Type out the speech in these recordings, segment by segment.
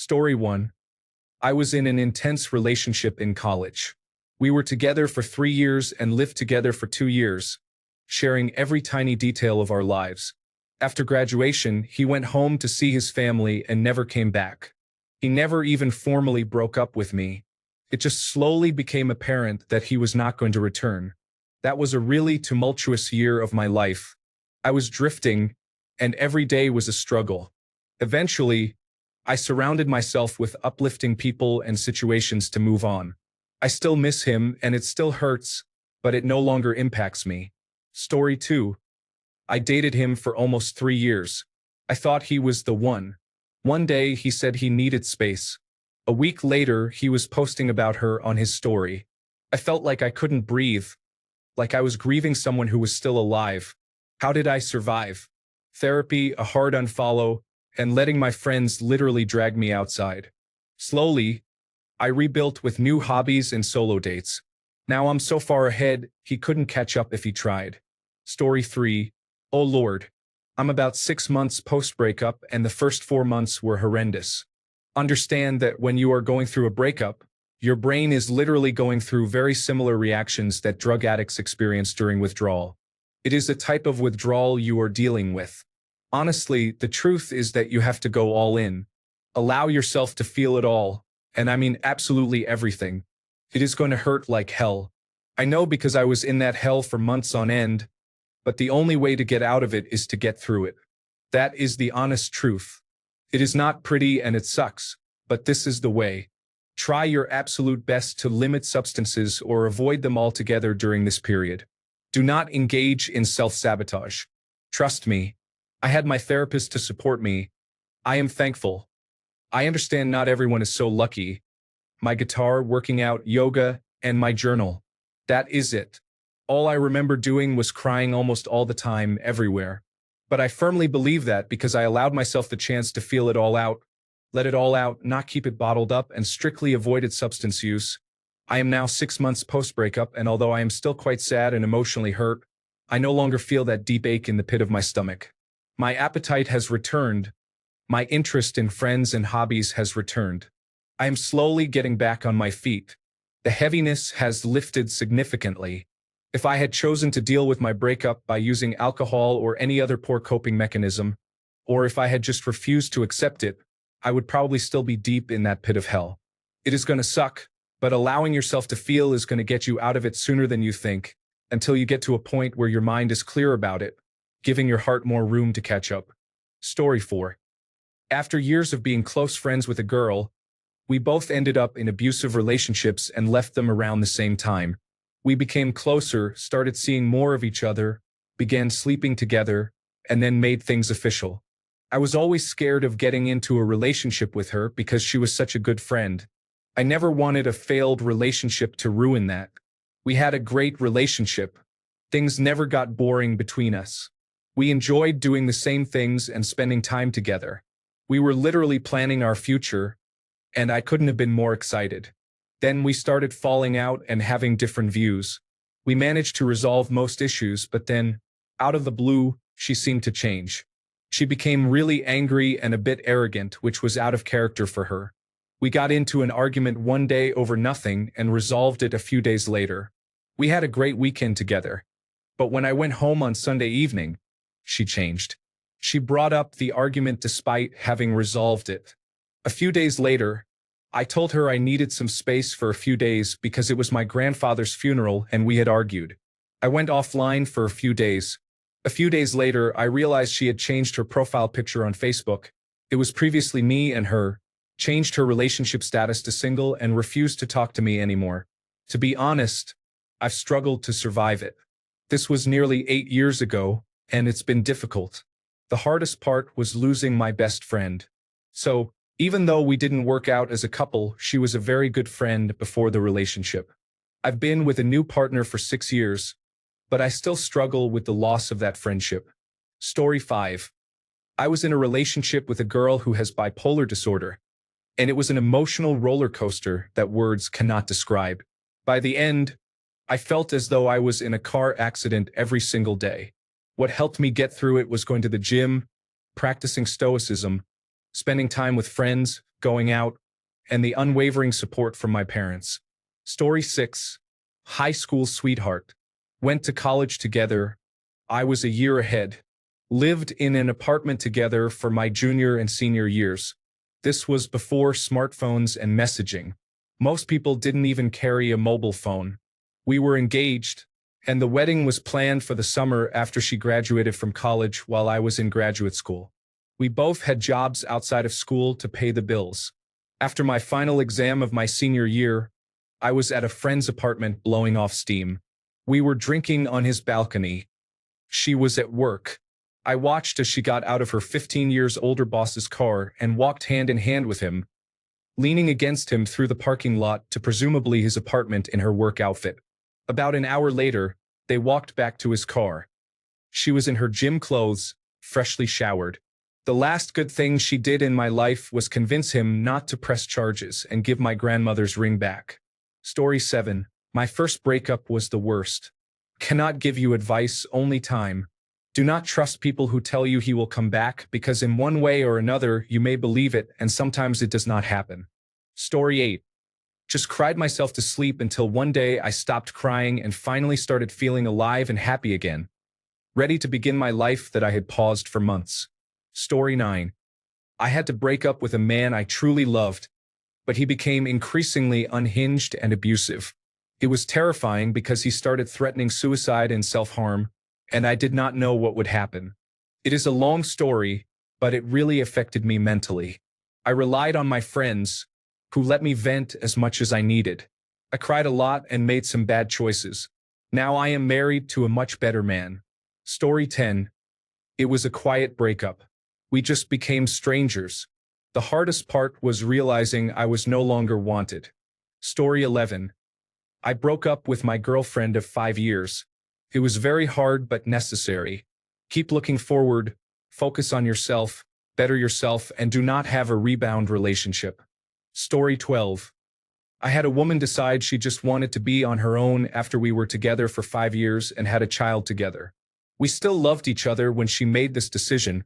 Story 1. I was in an intense relationship in college. We were together for 3 years and lived together for 2 years, sharing every tiny detail of our lives. After graduation, he went home to see his family and never came back. He never even formally broke up with me. It just slowly became apparent that he was not going to return. That was a really tumultuous year of my life. I was drifting, and every day was a struggle. Eventually, I surrounded myself with uplifting people and situations to move on. I still miss him, and it still hurts, but it no longer impacts me. Story 2. I dated him for almost 3 years. I thought he was the one. One day, he said he needed space. A week later, he was posting about her on his story. I felt like I couldn't breathe, like I was grieving someone who was still alive. How did I survive? Therapy, a hard unfollow, and letting my friends literally drag me outside. Slowly, I rebuilt with new hobbies and solo dates. Now I'm so far ahead, he couldn't catch up if he tried. Story 3. Oh Lord. I'm about 6 months post-breakup, and the first 4 months were horrendous. Understand that when you are going through a breakup, your brain is literally going through very similar reactions that drug addicts experience during withdrawal. It is a type of withdrawal you are dealing with. Honestly, the truth is that you have to go all in. Allow yourself to feel it all, and I mean absolutely everything. It is going to hurt like hell. I know because I was in that hell for months on end, but the only way to get out of it is to get through it. That is the honest truth. It is not pretty and it sucks, but this is the way. Try your absolute best to limit substances or avoid them altogether during this period. Do not engage in self-sabotage. Trust me. I had my therapist to support me. I am thankful. I understand not everyone is so lucky. My guitar, working out, yoga, and my journal. That is it. All I remember doing was crying almost all the time, everywhere. But I firmly believe that because I allowed myself the chance to feel it all out, let it all out, not keep it bottled up, and strictly avoided substance use. I am now 6 months post-breakup, and although I am still quite sad and emotionally hurt, I no longer feel that deep ache in the pit of my stomach. My appetite has returned. My interest in friends and hobbies has returned. I am slowly getting back on my feet. The heaviness has lifted significantly. If I had chosen to deal with my breakup by using alcohol or any other poor coping mechanism, or if I had just refused to accept it, I would probably still be deep in that pit of hell. It is going to suck, but allowing yourself to feel is going to get you out of it sooner than you think, until you get to a point where your mind is clear about it, giving your heart more room to catch up. Story 4. After years of being close friends with a girl, we both ended up in abusive relationships and left them around the same time. We became closer, started seeing more of each other, began sleeping together, and then made things official. I was always scared of getting into a relationship with her because she was such a good friend. I never wanted a failed relationship to ruin that. We had a great relationship. Things never got boring between us. We enjoyed doing the same things and spending time together. We were literally planning our future, and I couldn't have been more excited. Then we started falling out and having different views. We managed to resolve most issues, but then, out of the blue, she seemed to change. She became really angry and a bit arrogant, which was out of character for her. We got into an argument one day over nothing and resolved it a few days later. We had a great weekend together. But when I went home on Sunday evening, she changed. She brought up the argument despite having resolved it. A few days later, I told her I needed some space for a few days because it was my grandfather's funeral and we had argued. I went offline for a few days. A few days later, I realized she had changed her profile picture on Facebook. It was previously me and her, changed her relationship status to single, and refused to talk to me anymore. To be honest, I've struggled to survive it. This was nearly 8 years ago, and it's been difficult. The hardest part was losing my best friend. So, even though we didn't work out as a couple, she was a very good friend before the relationship. I've been with a new partner for 6 years, but I still struggle with the loss of that friendship. Story 5. I was in a relationship with a girl who has bipolar disorder, and it was an emotional roller coaster that words cannot describe. By the end, I felt as though I was in a car accident every single day. What helped me get through it was going to the gym, practicing stoicism, spending time with friends, going out, and the unwavering support from my parents. Story 6. High school sweetheart. Went to college together. I was a year ahead. Lived in an apartment together for my junior and senior years. This was before smartphones and messaging. Most people didn't even carry a mobile phone. We were engaged, and the wedding was planned for the summer after she graduated from college while I was in graduate school. We both had jobs outside of school to pay the bills. After my final exam of my senior year, I was at a friend's apartment blowing off steam. We were drinking on his balcony. She was at work. I watched as she got out of her 15 years older boss's car and walked hand in hand with him, leaning against him through the parking lot to presumably his apartment in her work outfit. About an hour later, they walked back to his car. She was in her gym clothes, freshly showered. The last good thing she did in my life was convince him not to press charges and give my grandmother's ring back. Story 7. My first breakup was the worst. Cannot give you advice, only time. Do not trust people who tell you he will come back, because in one way or another you may believe it and sometimes it does not happen. Story 8. Just cried myself to sleep until one day I stopped crying and finally started feeling alive and happy again, ready to begin my life that I had paused for months. Story 9. I had to break up with a man I truly loved, but he became increasingly unhinged and abusive. It was terrifying because he started threatening suicide and self-harm, and I did not know what would happen. It is a long story, but it really affected me mentally. I relied on my friends, who let me vent as much as I needed. I cried a lot and made some bad choices. Now I am married to a much better man. Story 10. It was a quiet breakup. We just became strangers. The hardest part was realizing I was no longer wanted. Story 11. I broke up with my girlfriend of 5 years. It was very hard but necessary. Keep looking forward, focus on yourself, better yourself, and do not have a rebound relationship. Story 12. I had a woman decide she just wanted to be on her own after we were together for 5 years and had a child together. We still loved each other when she made this decision,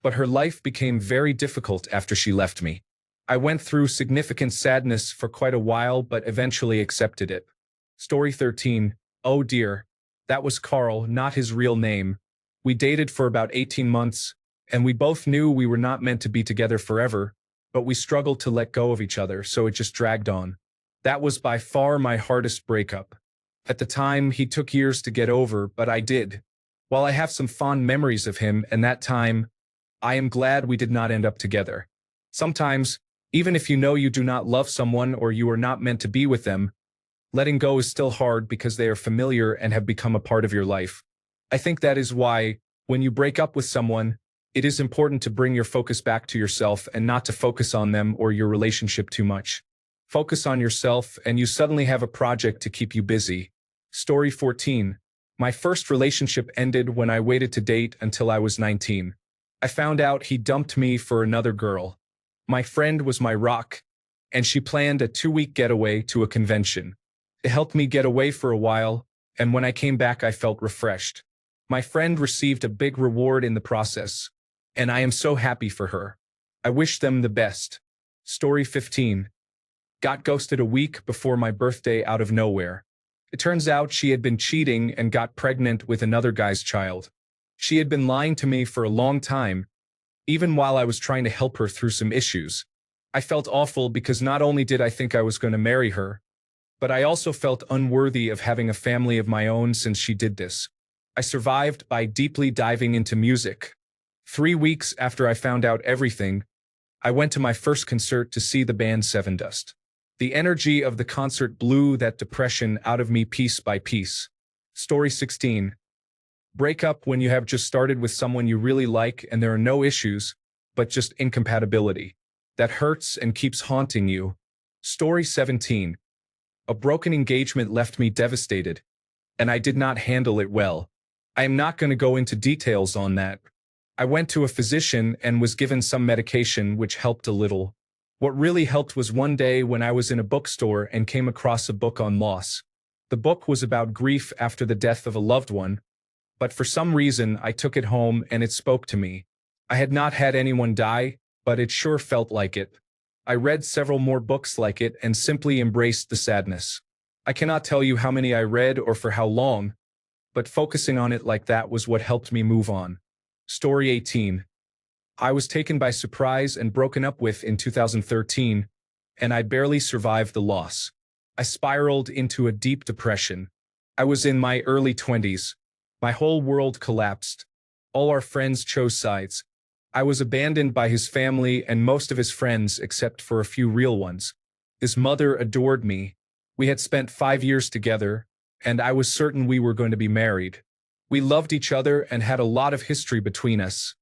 but her life became very difficult after she left me. I went through significant sadness for quite a while but eventually accepted it. Story 13. Oh dear. That was Carl, not his real name. We dated for about 18 months, and we both knew we were not meant to be together forever, but we struggled to let go of each other, so it just dragged on. That was by far my hardest breakup. At the time, he took years to get over, but I did. While I have some fond memories of him and that time, I am glad we did not end up together. Sometimes, even if you know you do not love someone or you are not meant to be with them, letting go is still hard because they are familiar and have become a part of your life. I think that is why, when you break up with someone, it is important to bring your focus back to yourself and not to focus on them or your relationship too much. Focus on yourself and you suddenly have a project to keep you busy. Story 14. My first relationship ended when I waited to date until I was 19. I found out he dumped me for another girl. My friend was my rock, and she planned a 2-week getaway to a convention. It helped me get away for a while, and when I came back I felt refreshed. My friend received a big reward in the process, and I am so happy for her. I wish them the best. Story 15. Got ghosted a week before my birthday out of nowhere. It turns out she had been cheating and got pregnant with another guy's child. She had been lying to me for a long time, even while I was trying to help her through some issues. I felt awful because not only did I think I was going to marry her, but I also felt unworthy of having a family of my own since she did this. I survived by deeply diving into music. 3 weeks after I found out everything, I went to my first concert to see the band Sevendust. The energy of the concert blew that depression out of me piece by piece. Story 16. Break up when you have just started with someone you really like and there are no issues, but just incompatibility. That hurts and keeps haunting you. Story 17. A broken engagement left me devastated, and I did not handle it well. I am not going to go into details on that. I went to a physician and was given some medication which helped a little. What really helped was one day when I was in a bookstore and came across a book on loss. The book was about grief after the death of a loved one, but for some reason I took it home and it spoke to me. I had not had anyone die, but it sure felt like it. I read several more books like it and simply embraced the sadness. I cannot tell you how many I read or for how long, but focusing on it like that was what helped me move on. Story 18. I was taken by surprise and broken up with in 2013, and I barely survived the loss. I spiraled into a deep depression. I was in my early 20s. My whole world collapsed. All our friends chose sides. I was abandoned by his family and most of his friends except for a few real ones. His mother adored me. We had spent 5 years together, and I was certain we were going to be married. We loved each other and had a lot of history between us,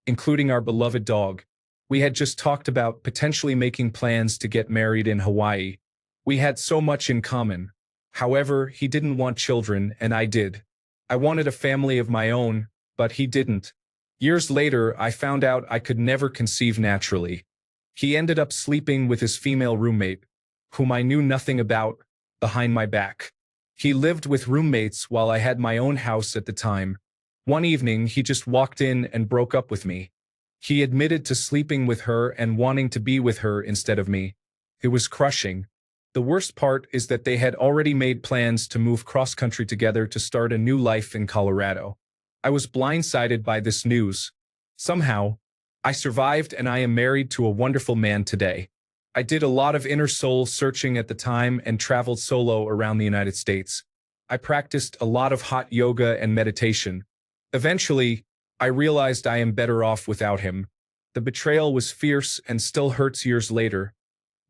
including our beloved dog. We had just talked about potentially making plans to get married in Hawaii. We had so much in common. However, he didn't want children, and I did. I wanted a family of my own, but he didn't. Years later, I found out I could never conceive naturally. He ended up sleeping with his female roommate, whom I knew nothing about, behind my back. He lived with roommates while I had my own house at the time. One evening, he just walked in and broke up with me. He admitted to sleeping with her and wanting to be with her instead of me. It was crushing. The worst part is that they had already made plans to move cross-country together to start a new life in Colorado. I was blindsided by this news. Somehow, I survived and I am married to a wonderful man today. I did a lot of inner soul searching at the time and traveled solo around the United States. I practiced a lot of hot yoga and meditation. Eventually, I realized I am better off without him. The betrayal was fierce and still hurts years later,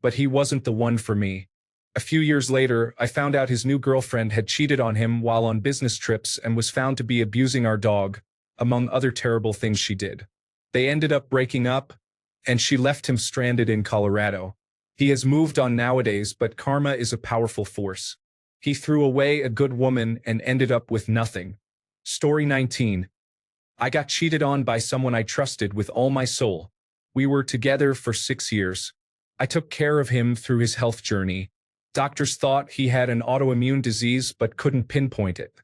but he wasn't the one for me. A few years later, I found out his new girlfriend had cheated on him while on business trips and was found to be abusing our dog, among other terrible things she did. They ended up breaking up, and she left him stranded in Colorado. He has moved on nowadays, but karma is a powerful force. He threw away a good woman and ended up with nothing. Story 19. I got cheated on by someone I trusted with all my soul. We were together for 6 years. I took care of him through his health journey. Doctors thought he had an autoimmune disease but couldn't pinpoint it.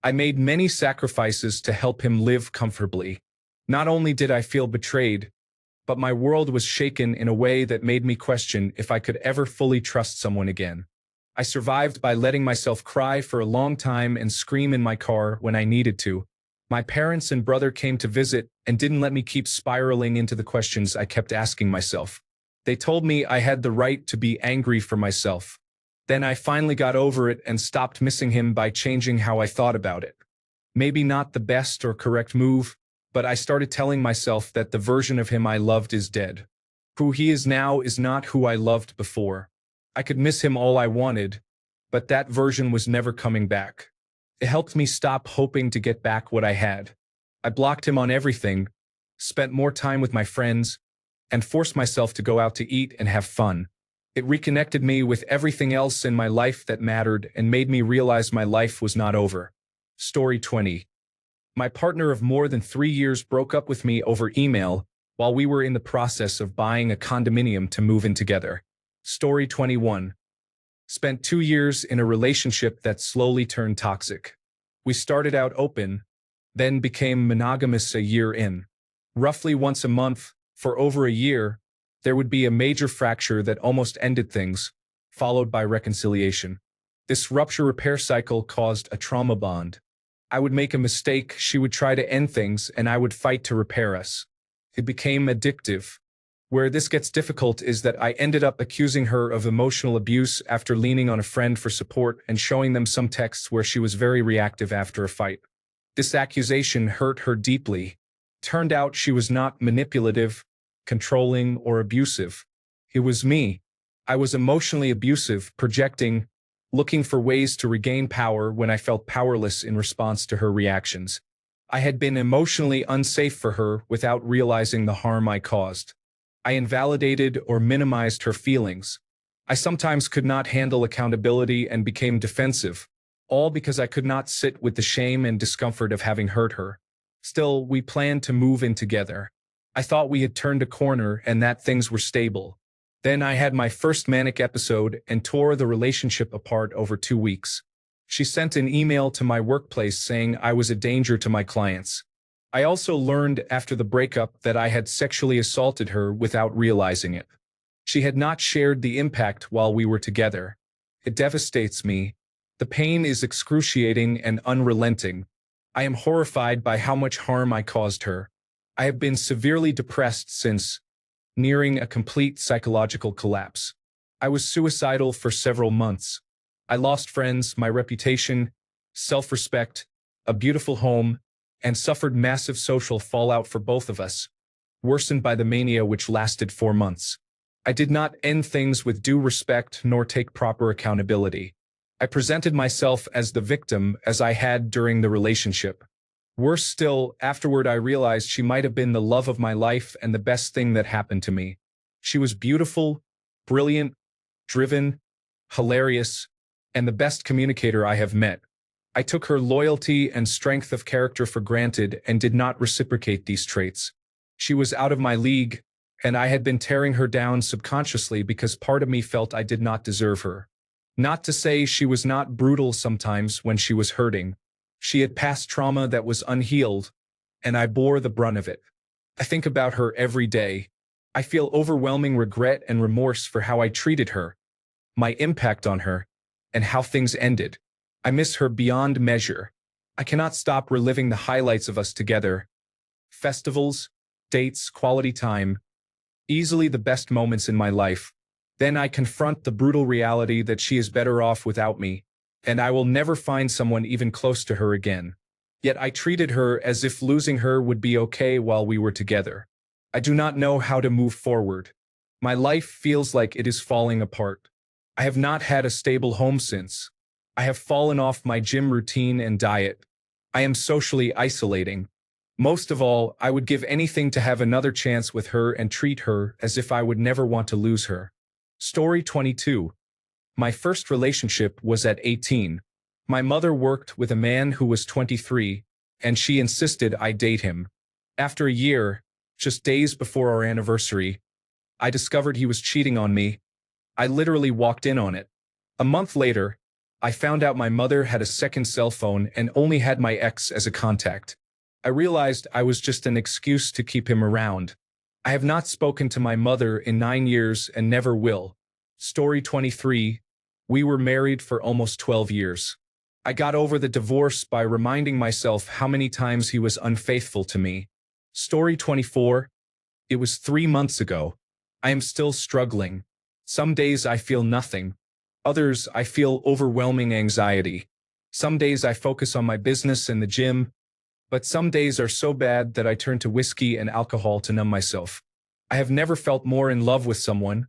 I made many sacrifices to help him live comfortably. Not only did I feel betrayed, but my world was shaken in a way that made me question if I could ever fully trust someone again. I survived by letting myself cry for a long time and scream in my car when I needed to. My parents and brother came to visit and didn't let me keep spiraling into the questions I kept asking myself. They told me I had the right to be angry for myself. Then I finally got over it and stopped missing him by changing how I thought about it. Maybe not the best or correct move, but I started telling myself that the version of him I loved is dead. Who he is now is not who I loved before. I could miss him all I wanted, but that version was never coming back. It helped me stop hoping to get back what I had. I blocked him on everything, spent more time with my friends, and forced myself to go out to eat and have fun. It reconnected me with everything else in my life that mattered and made me realize my life was not over. Story 20. My partner of more than 3 years broke up with me over email while we were in the process of buying a condominium to move in together. Story 21. Spent 2 years in a relationship that slowly turned toxic. We started out open, then became monogamous a year in. Roughly once a month, for over a year, there would be a major fracture that almost ended things, followed by reconciliation. This rupture repair cycle caused a trauma bond. I would make a mistake, she would try to end things, and I would fight to repair us. It became addictive. Where this gets difficult is that I ended up accusing her of emotional abuse after leaning on a friend for support and showing them some texts where she was very reactive after a fight. This accusation hurt her deeply. Turned out she was not manipulative, controlling, or abusive. It was me. I was emotionally abusive, projecting, looking for ways to regain power when I felt powerless in response to her reactions. I had been emotionally unsafe for her without realizing the harm I caused. I invalidated or minimized her feelings. I sometimes could not handle accountability and became defensive, all because I could not sit with the shame and discomfort of having hurt her. Still, we planned to move in together. I thought we had turned a corner and that things were stable. Then I had my first manic episode and tore the relationship apart over 2 weeks. She sent an email to my workplace saying I was a danger to my clients. I also learned after the breakup that I had sexually assaulted her without realizing it. She had not shared the impact while we were together. It devastates me. The pain is excruciating and unrelenting. I am horrified by how much harm I caused her. I have been severely depressed since, nearing a complete psychological collapse. I was suicidal for several months. I lost friends, my reputation, self-respect, a beautiful home, and suffered massive social fallout for both of us, worsened by the mania which lasted 4 months. I did not end things with due respect nor take proper accountability. I presented myself as the victim as I had during the relationship. Worse still, afterward I realized she might have been the love of my life and the best thing that happened to me. She was beautiful, brilliant, driven, hilarious, and the best communicator I have met. I took her loyalty and strength of character for granted and did not reciprocate these traits. She was out of my league, and I had been tearing her down subconsciously because part of me felt I did not deserve her. Not to say she was not brutal sometimes when she was hurting. She had past trauma that was unhealed, and I bore the brunt of it. I think about her every day. I feel overwhelming regret and remorse for how I treated her, my impact on her, and how things ended. I miss her beyond measure. I cannot stop reliving the highlights of us together. Festivals, dates, quality time. Easily the best moments in my life. Then I confront the brutal reality that she is better off without me, and I will never find someone even close to her again. Yet I treated her as if losing her would be okay while we were together. I do not know how to move forward. My life feels like it is falling apart. I have not had a stable home since. I have fallen off my gym routine and diet. I am socially isolating. Most of all, I would give anything to have another chance with her and treat her as if I would never want to lose her. Story 22. My first relationship was at 18. My mother worked with a man who was 23, and she insisted I date him. After a year, just days before our anniversary, I discovered he was cheating on me. I literally walked in on it. A month later, I found out my mother had a second cell phone and only had my ex as a contact. I realized I was just an excuse to keep him around. I have not spoken to my mother in 9 years and never will. Story 23. We were married for almost 12 years. I got over the divorce by reminding myself how many times he was unfaithful to me. Story 24. It was 3 months ago. I am still struggling. Some days I feel nothing. Others I feel overwhelming anxiety. Some days I focus on my business and the gym, but some days are so bad that I turn to whiskey and alcohol to numb myself. I have never felt more in love with someone,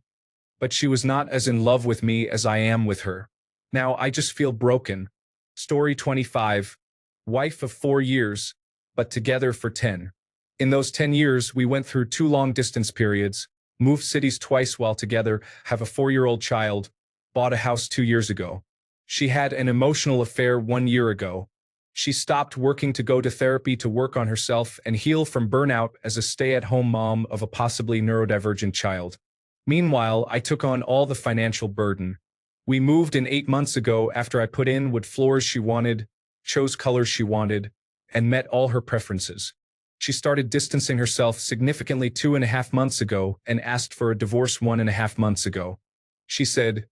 but she was not as in love with me as I am with her. Now I just feel broken. Story 25. Wife of 4 years, but together for 10. In those 10 years, we went through 2 long-distance periods, moved cities twice while together, have a 4-year-old child, bought a house 2 years ago. She had an emotional affair 1 year ago. She stopped working to go to therapy to work on herself and heal from burnout as a stay-at-home mom of a possibly neurodivergent child. Meanwhile, I took on all the financial burden. We moved in 8 months ago after I put in what floors she wanted, chose colors she wanted, and met all her preferences. She started distancing herself significantly 2.5 months ago and asked for a divorce 1.5 months ago. She said,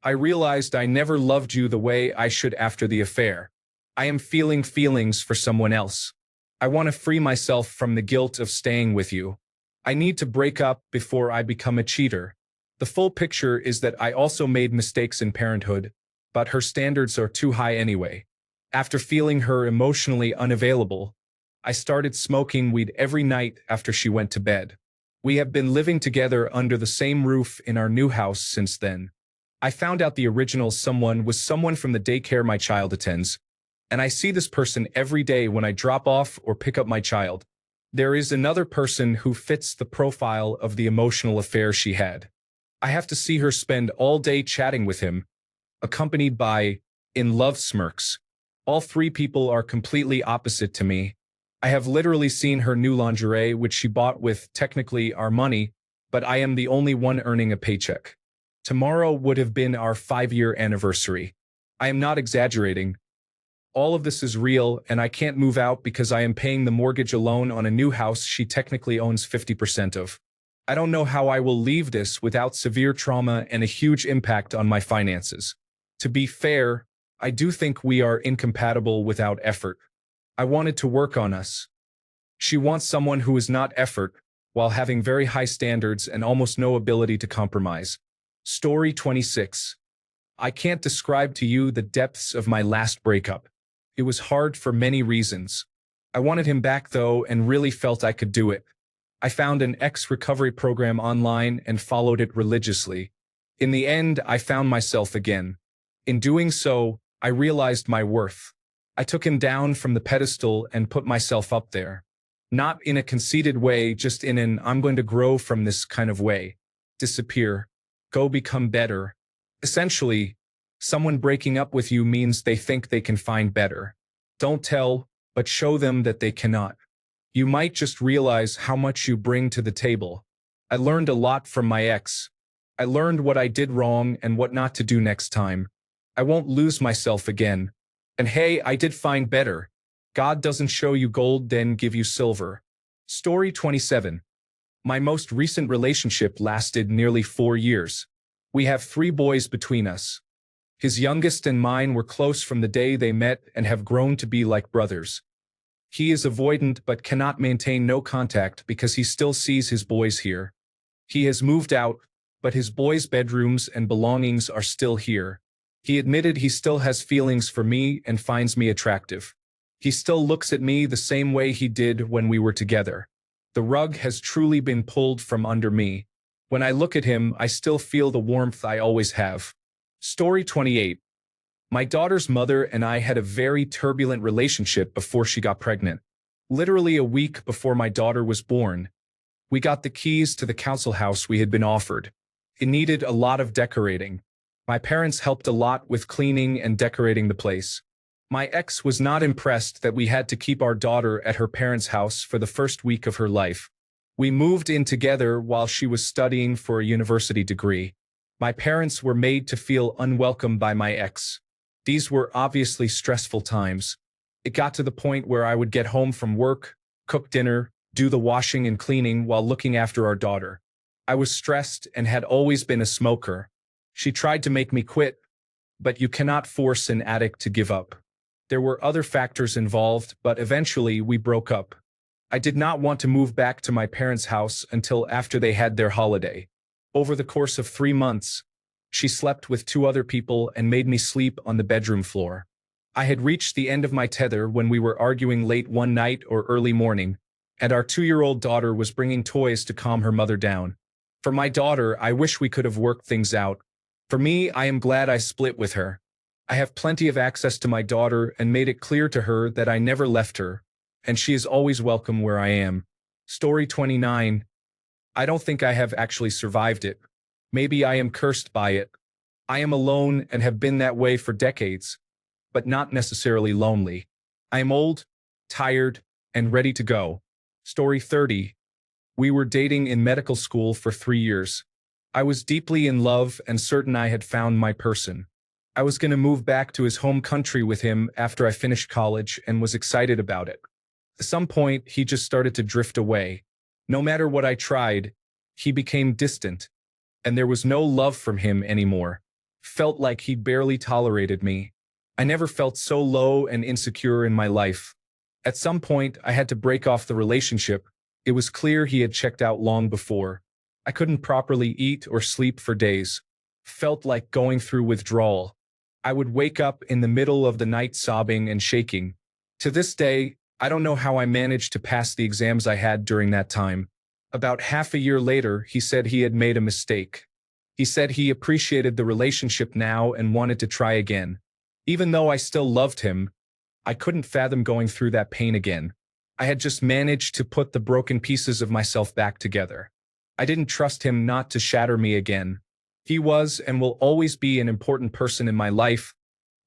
"I realized I never loved you the way I should after the affair. I am feeling feelings for someone else. I want to free myself from the guilt of staying with you. I need to break up before I become a cheater." The full picture is that I also made mistakes in parenthood, but her standards are too high anyway. After feeling her emotionally unavailable, I started smoking weed every night after she went to bed. We have been living together under the same roof in our new house since then. I found out the original someone was someone from the daycare my child attends, and I see this person every day when I drop off or pick up my child. There is another person who fits the profile of the emotional affair she had. I have to see her spend all day chatting with him, accompanied by in-love smirks. All 3 people are completely opposite to me. I have literally seen her new lingerie, which she bought with technically our money, but I am the only one earning a paycheck. Tomorrow would have been our 5-year anniversary. I am not exaggerating. All of this is real, and I can't move out because I am paying the mortgage alone on a new house she technically owns 50% of. I don't know how I will leave this without severe trauma and a huge impact on my finances. To be fair, I do think we are incompatible without effort. I wanted to work on us. She wants someone who is not effort, while having very high standards and almost no ability to compromise. Story 26. I can't describe to you the depths of my last breakup. It was hard for many reasons. I wanted him back though and really felt I could do it. I found an ex-recovery program online and followed it religiously. In the end, I found myself again. In doing so, I realized my worth. I took him down from the pedestal and put myself up there. Not in a conceited way, just in an I'm going to grow from this kind of way. Disappear. Go become better. Essentially, someone breaking up with you means they think they can find better. Don't tell, but show them that they cannot. You might just realize how much you bring to the table. I learned a lot from my ex. I learned what I did wrong and what not to do next time. I won't lose myself again. And hey, I did find better. God doesn't show you gold, then give you silver. Story 27. My most recent relationship lasted nearly 4 years. We have 3 boys between us. His youngest and mine were close from the day they met and have grown to be like brothers. He is avoidant but cannot maintain no contact because he still sees his boys here. He has moved out, but his boys' bedrooms and belongings are still here. He admitted he still has feelings for me and finds me attractive. He still looks at me the same way he did when we were together. The rug has truly been pulled from under me. When I look at him, I still feel the warmth I always have. Story 28. My daughter's mother and I had a very turbulent relationship before she got pregnant. Literally a week before my daughter was born, we got the keys to the council house we had been offered. It needed a lot of decorating. My parents helped a lot with cleaning and decorating the place. My ex was not impressed that we had to keep our daughter at her parents' house for the first week of her life. We moved in together while she was studying for a university degree. My parents were made to feel unwelcome by my ex. These were obviously stressful times. It got to the point where I would get home from work, cook dinner, do the washing and cleaning while looking after our daughter. I was stressed and had always been a smoker. She tried to make me quit, but you cannot force an addict to give up. There were other factors involved, but eventually we broke up. I did not want to move back to my parents' house until after they had their holiday. Over the course of 3 months, she slept with 2 other people and made me sleep on the bedroom floor. I had reached the end of my tether when we were arguing late one night or early morning, and our 2-year-old daughter was bringing toys to calm her mother down. For my daughter, I wish we could have worked things out. For me, I am glad I split with her. I have plenty of access to my daughter and made it clear to her that I never left her, and she is always welcome where I am. Story 29. I don't think I have actually survived it. Maybe I am cursed by it. I am alone and have been that way for decades, but not necessarily lonely. I am old, tired, and ready to go. Story 30. We were dating in medical school for 3 years. I was deeply in love and certain I had found my person. I was going to move back to his home country with him after I finished college and was excited about it. At some point, he just started to drift away. No matter what I tried, he became distant, and there was no love from him anymore. Felt like he barely tolerated me. I never felt so low and insecure in my life. At some point, I had to break off the relationship. It was clear he had checked out long before. I couldn't properly eat or sleep for days. Felt like going through withdrawal. I would wake up in the middle of the night sobbing and shaking. To this day, I don't know how I managed to pass the exams I had during that time. About half a year later, he said he had made a mistake. He said he appreciated the relationship now and wanted to try again. Even though I still loved him, I couldn't fathom going through that pain again. I had just managed to put the broken pieces of myself back together. I didn't trust him not to shatter me again. He was and will always be an important person in my life,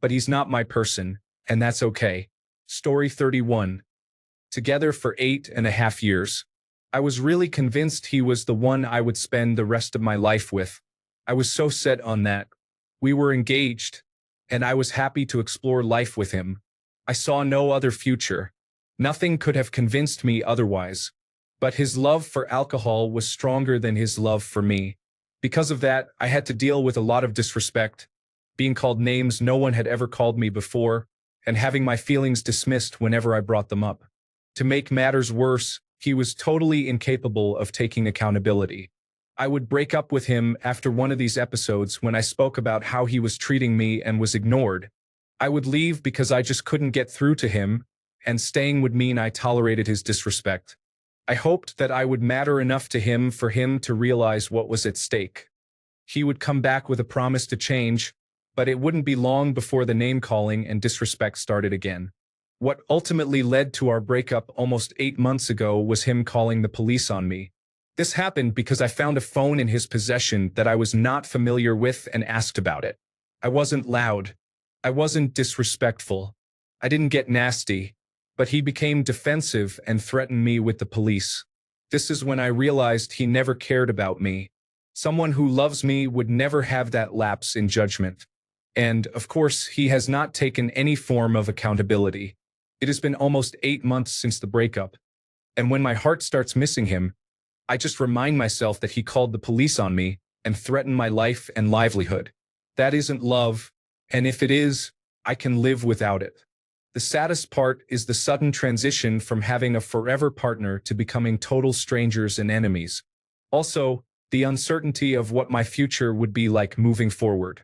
but he's not my person, and that's okay. Story 31. Together for 8.5 years. I was really convinced he was the one I would spend the rest of my life with. I was so set on that. We were engaged, and I was happy to explore life with him. I saw no other future. Nothing could have convinced me otherwise. But his love for alcohol was stronger than his love for me. Because of that, I had to deal with a lot of disrespect, being called names no one had ever called me before, and having my feelings dismissed whenever I brought them up. To make matters worse, he was totally incapable of taking accountability. I would break up with him after one of these episodes when I spoke about how he was treating me and was ignored. I would leave because I just couldn't get through to him, and staying would mean I tolerated his disrespect. I hoped that I would matter enough to him for him to realize what was at stake. He would come back with a promise to change, but it wouldn't be long before the name-calling and disrespect started again. What ultimately led to our breakup almost 8 months ago was him calling the police on me. This happened because I found a phone in his possession that I was not familiar with and asked about it. I wasn't loud. I wasn't disrespectful. I didn't get nasty. But he became defensive and threatened me with the police. This is when I realized he never cared about me. Someone who loves me would never have that lapse in judgment. And, of course, he has not taken any form of accountability. It has been almost 8 months since the breakup. And when my heart starts missing him, I just remind myself that he called the police on me and threatened my life and livelihood. That isn't love, and if it is, I can live without it. The saddest part is the sudden transition from having a forever partner to becoming total strangers and enemies. Also, the uncertainty of what my future would be like moving forward.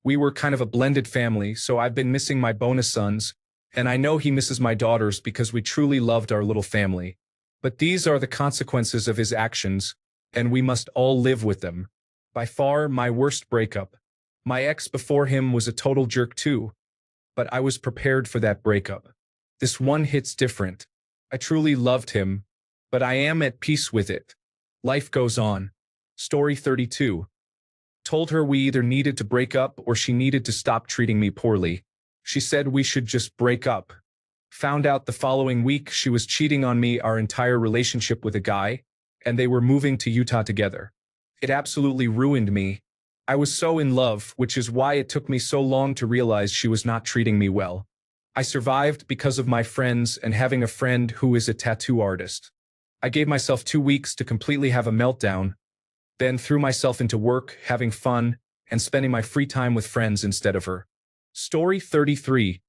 We were kind of a blended family, so I've been missing my bonus sons, and I know he misses my daughters because we truly loved our little family. But these are the consequences of his actions, and we must all live with them. By far, my worst breakup. My ex before him was a total jerk too. But I was prepared for that breakup. This one hits different. I truly loved him, but I am at peace with it. Life goes on. Story 32. Told her we either needed to break up or she needed to stop treating me poorly. She said we should just break up. Found out the following week she was cheating on me our entire relationship with a guy, and they were moving to Utah together. It absolutely ruined me. I was so in love, which is why it took me so long to realize she was not treating me well. I survived because of my friends and having a friend who is a tattoo artist. I gave myself 2 weeks to completely have a meltdown, then threw myself into work, having fun, and spending my free time with friends instead of her. Story 33.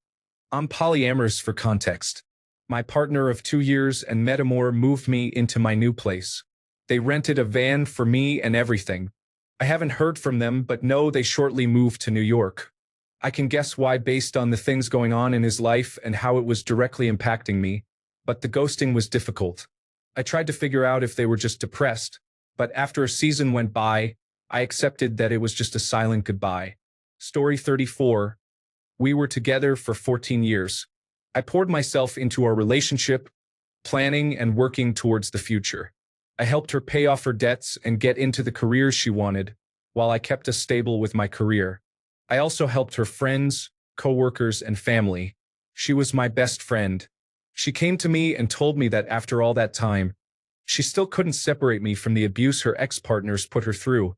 I'm polyamorous for context. My partner of 2 years and Metamore moved me into my new place. They rented a van for me and everything. I haven't heard from them, but know they shortly moved to New York. I can guess why based on the things going on in his life and how it was directly impacting me, but the ghosting was difficult. I tried to figure out if they were just depressed, but after a season went by, I accepted that it was just a silent goodbye. Story 34. We were together for 14 years. I poured myself into our relationship, planning and working towards the future. I helped her pay off her debts and get into the career she wanted, while I kept us stable with my career. I also helped her friends, co-workers, and family. She was my best friend. She came to me and told me that after all that time, she still couldn't separate me from the abuse her ex-partners put her through,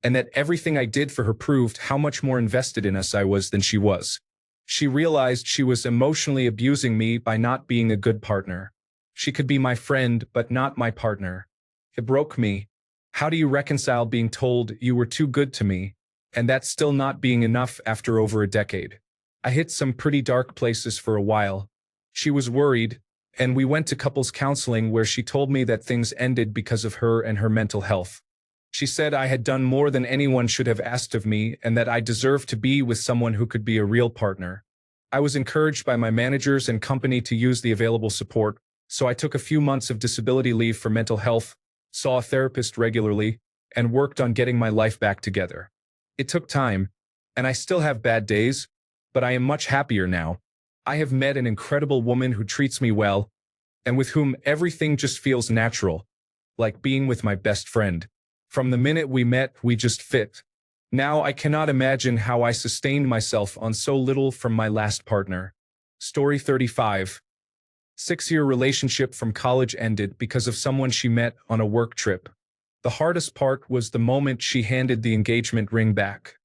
and that everything I did for her proved how much more invested in us I was than she was. She realized she was emotionally abusing me by not being a good partner. She could be my friend, but not my partner. It broke me. How do you reconcile being told you were too good to me, and that still not being enough after over a decade? I hit some pretty dark places for a while. She was worried, and we went to couples counseling where she told me that things ended because of her and her mental health. She said I had done more than anyone should have asked of me and that I deserved to be with someone who could be a real partner. I was encouraged by my managers and company to use the available support, so I took a few months of disability leave for mental health, saw a therapist regularly, and worked on getting my life back together. It took time, and I still have bad days, but I am much happier now. I have met an incredible woman who treats me well, and with whom everything just feels natural, like being with my best friend. From the minute we met, we just fit. Now I cannot imagine how I sustained myself on so little from my last partner. Story 35. 6-year relationship from college ended because of someone she met on a work trip. The hardest part was the moment she handed the engagement ring back.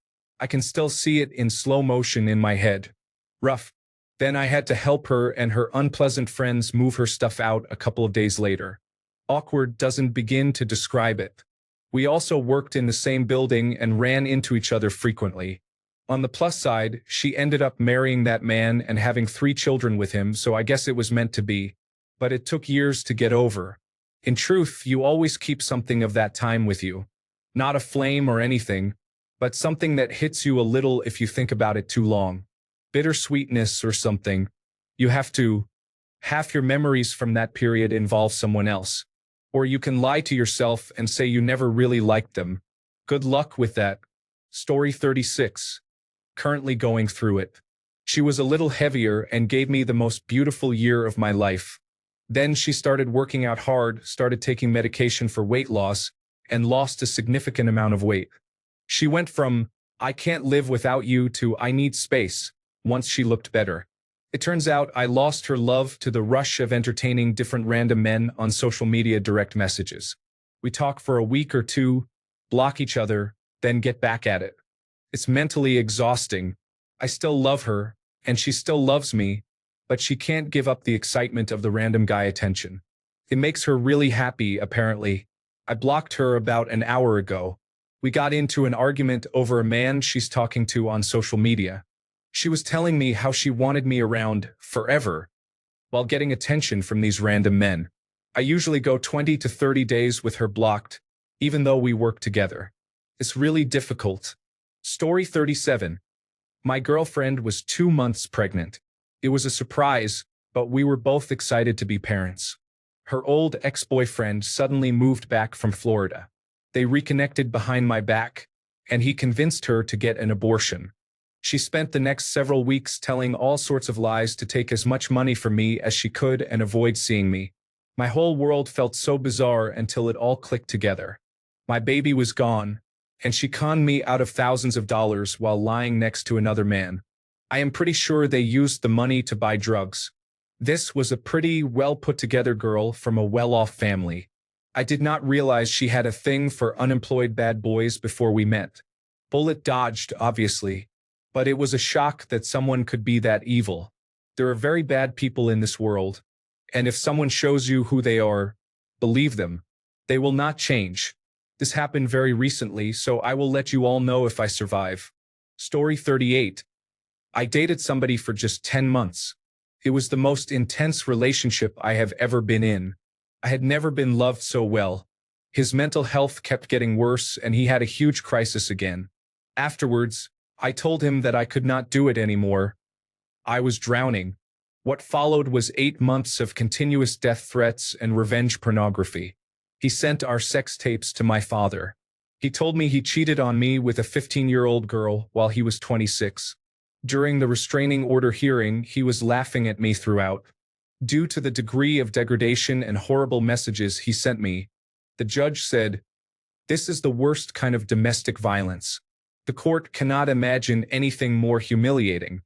I can still see it in slow motion in my head. Rough. Then I had to help her and her unpleasant friends move her stuff out a couple of days later. Awkward doesn't begin to describe it. We also worked in the same building and ran into each other frequently. On the plus side, she ended up marrying that man and having 3 children with him, so I guess it was meant to be. But it took years to get over. In truth, you always keep something of that time with you. Not a flame or anything, but something that hits you a little if you think about it too long. Bittersweetness or something. You have to. Half your memories from that period involve someone else. Or you can lie to yourself and say you never really liked them. Good luck with that. Story 36. Currently going through it. She was a little heavier and gave me the most beautiful year of my life. Then she started working out hard, started taking medication for weight loss, and lost a significant amount of weight. She went from, "I can't live without you" to "I need space," once she looked better. It turns out I lost her love to the rush of entertaining different random men on social media direct messages. We talk for a week or two, block each other, then get back at it. It's mentally exhausting. I still love her, and she still loves me, but she can't give up the excitement of the random guy attention. It makes her really happy, apparently. I blocked her about an hour ago. We got into an argument over a man she's talking to on social media. She was telling me how she wanted me around forever, while getting attention from these random men. I usually go 20 to 30 days with her blocked, even though we work together. It's really difficult. Story 37. My girlfriend was 2 months pregnant. It was a surprise, but we were both excited to be parents. Her old ex-boyfriend suddenly moved back from Florida. They reconnected behind my back, and he convinced her to get an abortion. She spent the next several weeks telling all sorts of lies to take as much money from me as she could and avoid seeing me. My whole world felt so bizarre until it all clicked together. My baby was gone, and she conned me out of thousands of dollars while lying next to another man. I am pretty sure they used the money to buy drugs. This was a pretty well-put-together girl from a well-off family. I did not realize she had a thing for unemployed bad boys before we met. Bullet dodged, obviously. But it was a shock that someone could be that evil. There are very bad people in this world, and if someone shows you who they are, believe them. They will not change. This happened very recently, so I will let you all know if I survive. Story 38. I dated somebody for just 10 months. It was the most intense relationship I have ever been in. I had never been loved so well. His mental health kept getting worse, and he had a huge crisis again. Afterwards, I told him that I could not do it anymore. I was drowning. What followed was 8 months of continuous death threats and revenge pornography. He sent our sex tapes to my father. He told me he cheated on me with a 15-year-old girl while he was 26. During the restraining order hearing, he was laughing at me throughout. Due to the degree of degradation and horrible messages he sent me, the judge said, "This is the worst kind of domestic violence. The court cannot imagine anything more humiliating.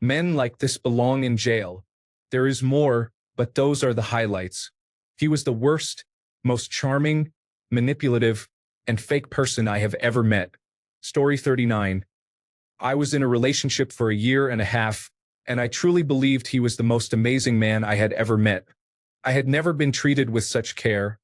Men like this belong in jail. There is more, but those are the highlights. He was the worst, most charming, manipulative, and fake person I have ever met." Story 39. I was in a relationship for a year and a half, and I truly believed he was the most amazing man I had ever met. I had never been treated with such care,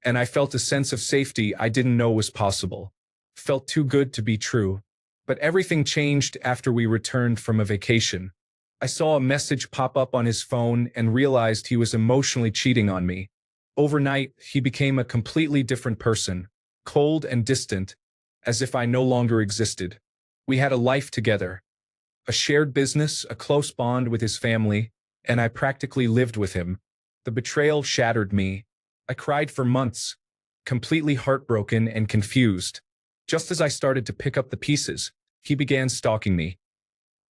and I felt a sense of safety I didn't know was possible. Felt too good to be true. But everything changed after we returned from a vacation. I saw a message pop up on his phone and realized he was emotionally cheating on me. Overnight, he became a completely different person, cold and distant, as if I no longer existed. We had a life together, a shared business, a close bond with his family, and I practically lived with him. The betrayal shattered me. I cried for months, completely heartbroken and confused. Just as I started to pick up the pieces, he began stalking me.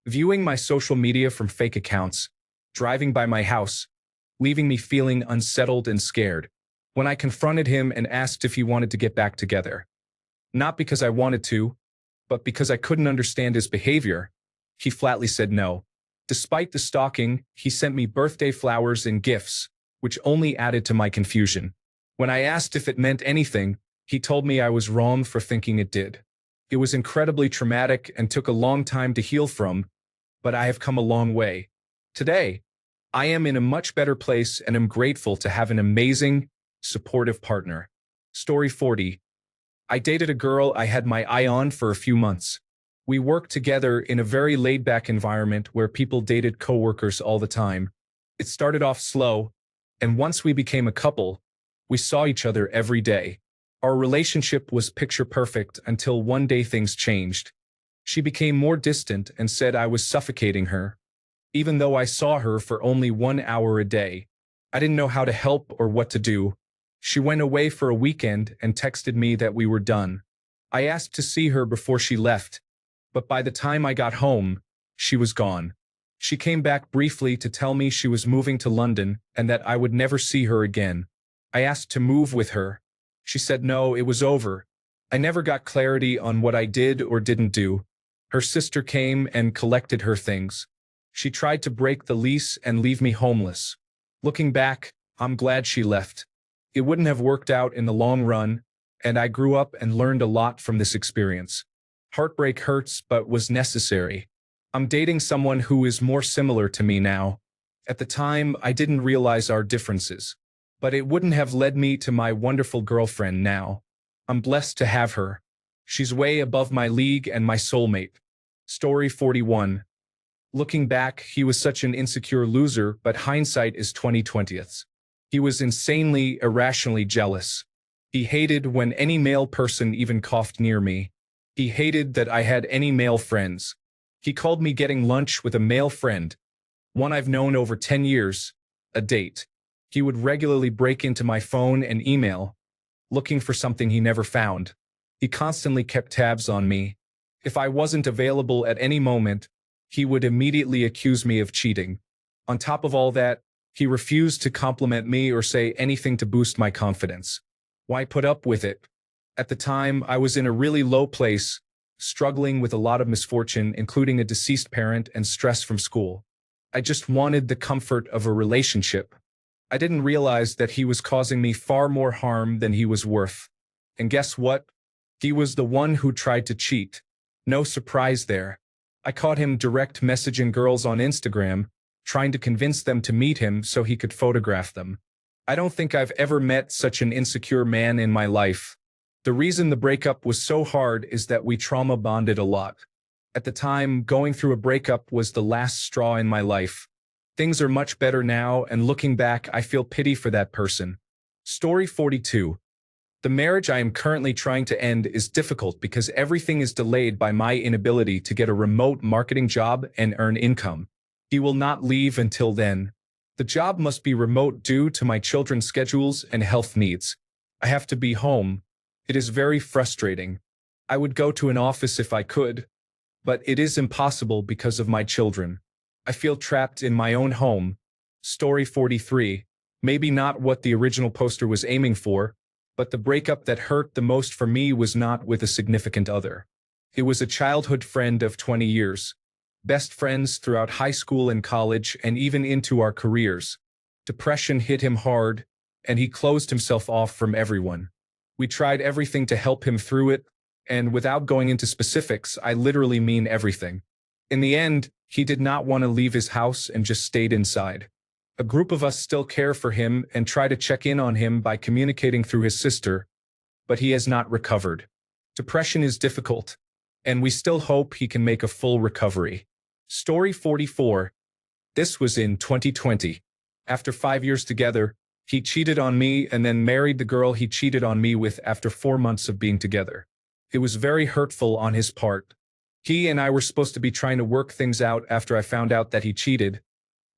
Viewing my social media from fake accounts, driving by my house, leaving me feeling unsettled and scared. When I confronted him and asked if he wanted to get back together, not because I wanted to, but because I couldn't understand his behavior, he flatly said no. Despite the stalking, he sent me birthday flowers and gifts, which only added to my confusion. When I asked if it meant anything, he told me I was wrong for thinking it did. It was incredibly traumatic and took a long time to heal from, but I have come a long way. Today, I am in a much better place and am grateful to have an amazing, supportive partner. Story 40. I dated a girl I had my eye on for a few months. We worked together in a very laid-back environment where people dated coworkers all the time. It started off slow, and once we became a couple, we saw each other every day. Our relationship was picture perfect until one day things changed. She became more distant and said I was suffocating her. Even though I saw her for only 1 hour a day, I didn't know how to help or what to do. She went away for a weekend and texted me that we were done. I asked to see her before she left, but by the time I got home, she was gone. She came back briefly to tell me she was moving to London and that I would never see her again. I asked to move with her. She said no, it was over. I never got clarity on what I did or didn't do. Her sister came and collected her things. She tried to break the lease and leave me homeless. Looking back, I'm glad she left. It wouldn't have worked out in the long run, and I grew up and learned a lot from this experience. Heartbreak hurts, but was necessary. I'm dating someone who is more similar to me now. At the time, I didn't realize our differences, but it wouldn't have led me to my wonderful girlfriend now. I'm blessed to have her. She's way above my league and my soulmate. Story 41. Looking back, he was such an insecure loser, but hindsight is 20/20. He was insanely, irrationally jealous. He hated when any male person even coughed near me. He hated that I had any male friends. He called me getting lunch with a male friend, one I've known over 10 years, a date. He would regularly break into my phone and email, looking for something he never found. He constantly kept tabs on me. If I wasn't available at any moment, he would immediately accuse me of cheating. On top of all that, he refused to compliment me or say anything to boost my confidence. Why put up with it? At the time, I was in a really low place, struggling with a lot of misfortune, including a deceased parent and stress from school. I just wanted the comfort of a relationship. I didn't realize that he was causing me far more harm than he was worth. And guess what? He was the one who tried to cheat. No surprise there. I caught him direct messaging girls on Instagram, trying to convince them to meet him so he could photograph them. I don't think I've ever met such an insecure man in my life. The reason the breakup was so hard is that we trauma bonded a lot. At the time, going through a breakup was the last straw in my life. Things are much better now, and looking back, I feel pity for that person. Story 42. The marriage I am currently trying to end is difficult because everything is delayed by my inability to get a remote marketing job and earn income. He will not leave until then. The job must be remote due to my children's schedules and health needs. I have to be home. It is very frustrating. I would go to an office if I could, but it is impossible because of my children. I feel trapped in my own home. Story 43. Maybe not what the original poster was aiming for, but the breakup that hurt the most for me was not with a significant other. It was a childhood friend of 20 years. Best friends throughout high school and college and even into our careers. Depression hit him hard, and he closed himself off from everyone. We tried everything to help him through it, and without going into specifics, I literally mean everything. In the end, he did not want to leave his house and just stayed inside. A group of us still care for him and try to check in on him by communicating through his sister, but he has not recovered. Depression is difficult, and we still hope he can make a full recovery. Story 44. This was in 2020. After 5 years together, he cheated on me and then married the girl he cheated on me with after 4 months of being together. It was very hurtful on his part. He and I were supposed to be trying to work things out after I found out that he cheated,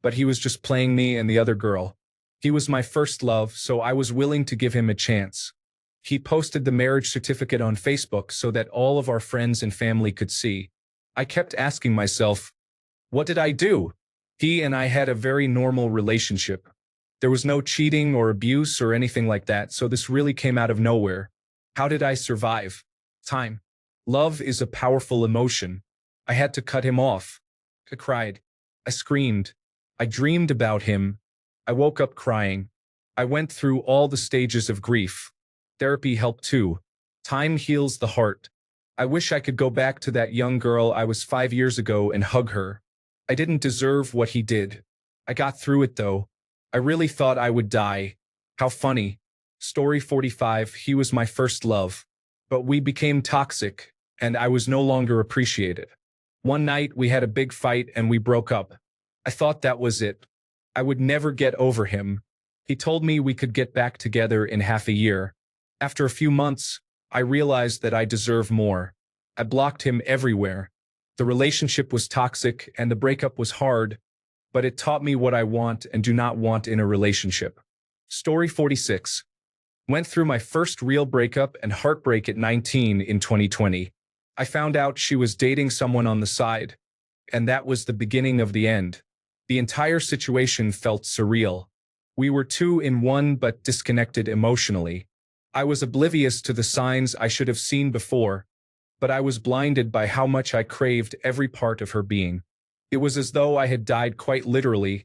but he was just playing me and the other girl. He was my first love, so I was willing to give him a chance. He posted the marriage certificate on Facebook so that all of our friends and family could see. I kept asking myself, what did I do? He and I had a very normal relationship. There was no cheating or abuse or anything like that, so this really came out of nowhere. How did I survive? Time. Love is a powerful emotion. I had to cut him off. I cried. I screamed. I dreamed about him. I woke up crying. I went through all the stages of grief. Therapy helped too. Time heals the heart. I wish I could go back to that young girl I was 5 years ago and hug her. I didn't deserve what he did. I got through it though. I really thought I would die. How funny. Story 45, he was my first love. But we became toxic, and I was no longer appreciated. One night, we had a big fight and we broke up. I thought that was it. I would never get over him. He told me we could get back together in half a year. After a few months, I realized that I deserve more. I blocked him everywhere. The relationship was toxic and the breakup was hard, but it taught me what I want and do not want in a relationship. Story 46. Went through my first real breakup and heartbreak at 19 in 2020. I found out she was dating someone on the side, and that was the beginning of the end. The entire situation felt surreal. We were two in one but disconnected emotionally. I was oblivious to the signs I should have seen before, but I was blinded by how much I craved every part of her being. It was as though I had died quite literally,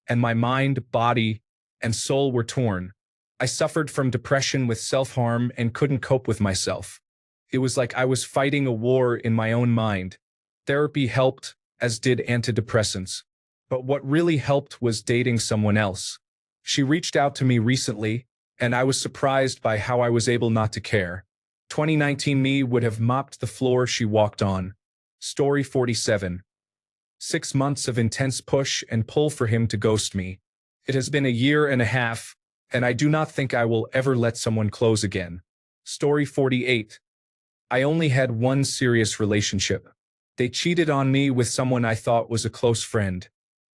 and my mind, body, and soul were torn. I suffered from depression with self-harm and couldn't cope with myself. It was like I was fighting a war in my own mind. Therapy helped, as did antidepressants. But what really helped was dating someone else. She reached out to me recently, and I was surprised by how I was able not to care. 2019 me would have mopped the floor she walked on. Story 47. 6 months of intense push and pull for him to ghost me. It has been a year and a half, and I do not think I will ever let someone close again. Story 48. I only had one serious relationship. They cheated on me with someone I thought was a close friend.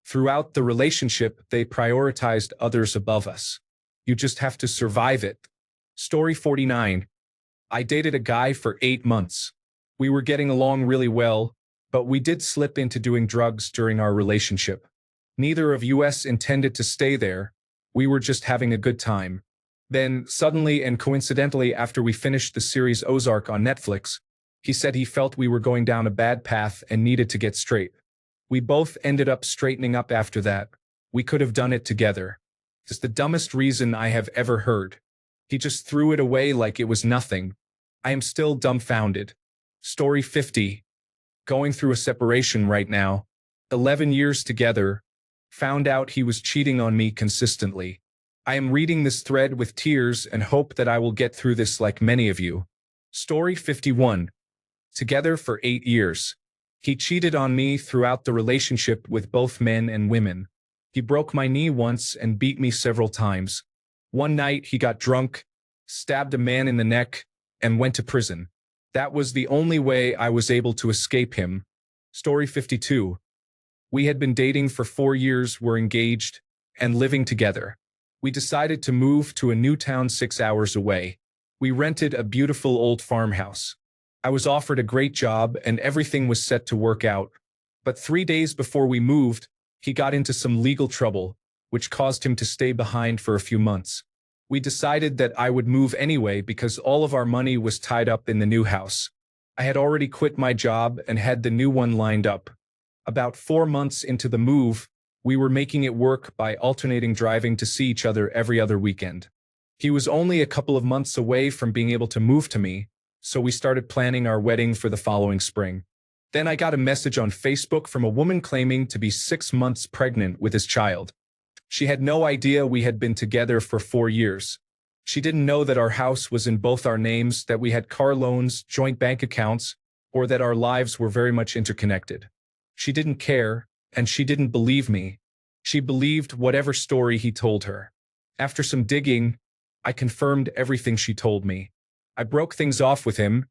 Throughout the relationship, they prioritized others above us. You just have to survive it. Story 49. I dated a guy for 8 months. We were getting along really well, but we did slip into doing drugs during our relationship. Neither of us intended to stay there. We were just having a good time. Then, suddenly and coincidentally after we finished the series Ozark on Netflix, he said he felt we were going down a bad path and needed to get straight. We both ended up straightening up after that. We could have done it together. It's the dumbest reason I have ever heard. He just threw it away like it was nothing. I am still dumbfounded. Story 50. Going through a separation right now. 11 years together. Found out he was cheating on me consistently. I am reading this thread with tears and hope that I will get through this like many of you. Story 51. Together for 8 years. He cheated on me throughout the relationship with both men and women. He broke my knee once and beat me several times. One night he got drunk, stabbed a man in the neck, and went to prison. That was the only way I was able to escape him. Story 52. We had been dating for 4 years, were engaged, and living together. We decided to move to a new town 6 hours away. We rented a beautiful old farmhouse. I was offered a great job and everything was set to work out. But 3 days before we moved, he got into some legal trouble, which caused him to stay behind for a few months. We decided that I would move anyway because all of our money was tied up in the new house. I had already quit my job and had the new one lined up. About 4 months into the move, we were making it work by alternating driving to see each other every other weekend. He was only a couple of months away from being able to move to me, so we started planning our wedding for the following spring. Then I got a message on Facebook from a woman claiming to be 6 months pregnant with his child. She had no idea we had been together for 4 years. She didn't know that our house was in both our names, that we had car loans, joint bank accounts, or that our lives were very much interconnected. She didn't care, and she didn't believe me. She believed whatever story he told her. After some digging, I confirmed everything she told me. I broke things off with him,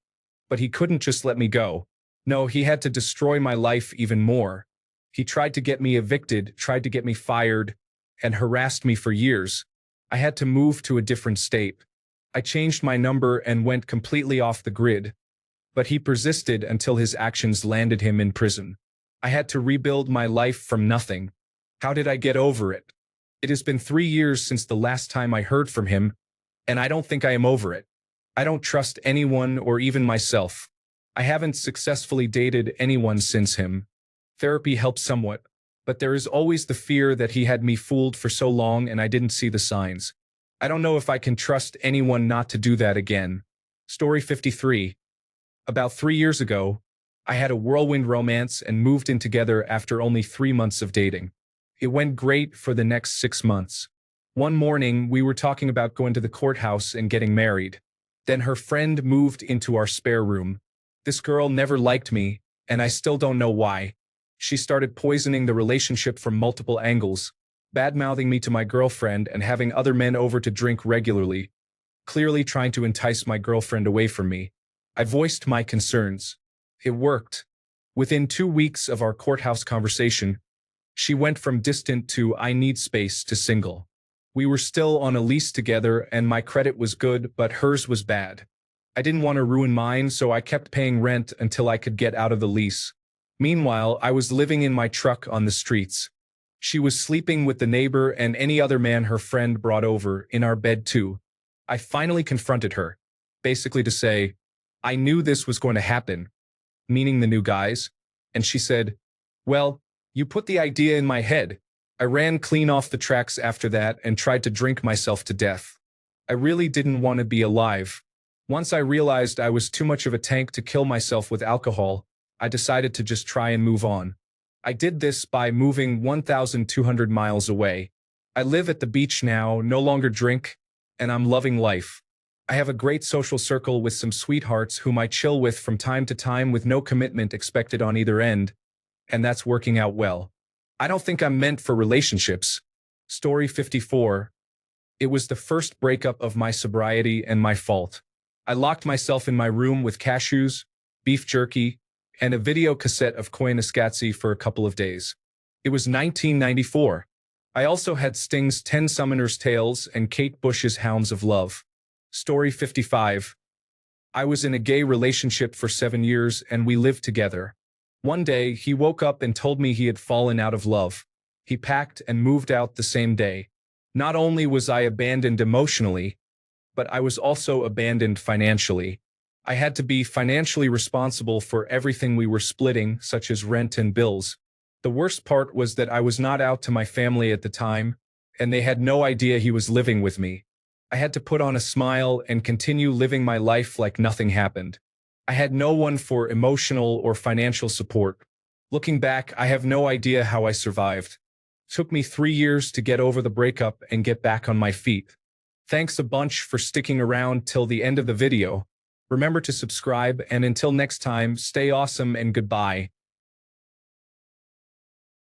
but he couldn't just let me go. No, he had to destroy my life even more. He tried to get me evicted, tried to get me fired, and harassed me for years. I had to move to a different state. I changed my number and went completely off the grid. But he persisted until his actions landed him in prison. I had to rebuild my life from nothing. How did I get over it? It has been 3 years since the last time I heard from him, and I don't think I am over it. I don't trust anyone or even myself. I haven't successfully dated anyone since him. Therapy helps somewhat, but there is always the fear that he had me fooled for so long and I didn't see the signs. I don't know if I can trust anyone not to do that again. Story 53. About 3 years ago, I had a whirlwind romance and moved in together after only 3 months of dating. It went great for the next 6 months. One morning, we were talking about going to the courthouse and getting married. Then her friend moved into our spare room. This girl never liked me, and I still don't know why. She started poisoning the relationship from multiple angles, bad-mouthing me to my girlfriend and having other men over to drink regularly, clearly trying to entice my girlfriend away from me. I voiced my concerns. It worked. Within 2 weeks of our courthouse conversation, she went from distant to I need space to single. We were still on a lease together and my credit was good, but hers was bad. I didn't want to ruin mine, so I kept paying rent until I could get out of the lease. Meanwhile, I was living in my truck on the streets. She was sleeping with the neighbor and any other man her friend brought over, in our bed too. I finally confronted her, basically to say, I knew this was going to happen, meaning the new guys, and she said, well, you put the idea in my head. I ran clean off the tracks after that and tried to drink myself to death. I really didn't want to be alive. Once I realized I was too much of a tank to kill myself with alcohol, I decided to just try and move on. I did this by moving 1,200 miles away. I live at the beach now, no longer drink, and I'm loving life. I have a great social circle with some sweethearts whom I chill with from time to time with no commitment expected on either end, and that's working out well. I don't think I'm meant for relationships. Story 54. It was the first breakup of my sobriety and my fault. I locked myself in my room with cashews, beef jerky, and a video cassette of Koyaanisqatsi for a couple of days. It was 1994. I also had Sting's 10 Summoner's Tales and Kate Bush's Hounds of Love. Story 55. I was in a gay relationship for 7 years and we lived together. One day, he woke up and told me he had fallen out of love. He packed and moved out the same day. Not only was I abandoned emotionally, but I was also abandoned financially. I had to be financially responsible for everything we were splitting, such as rent and bills. The worst part was that I was not out to my family at the time, and they had no idea he was living with me. I had to put on a smile and continue living my life like nothing happened. I had no one for emotional or financial support. Looking back, I have no idea how I survived. It took me 3 years to get over the breakup and get back on my feet. Thanks a bunch for sticking around till the end of the video. Remember to subscribe, and until next time, stay awesome and goodbye.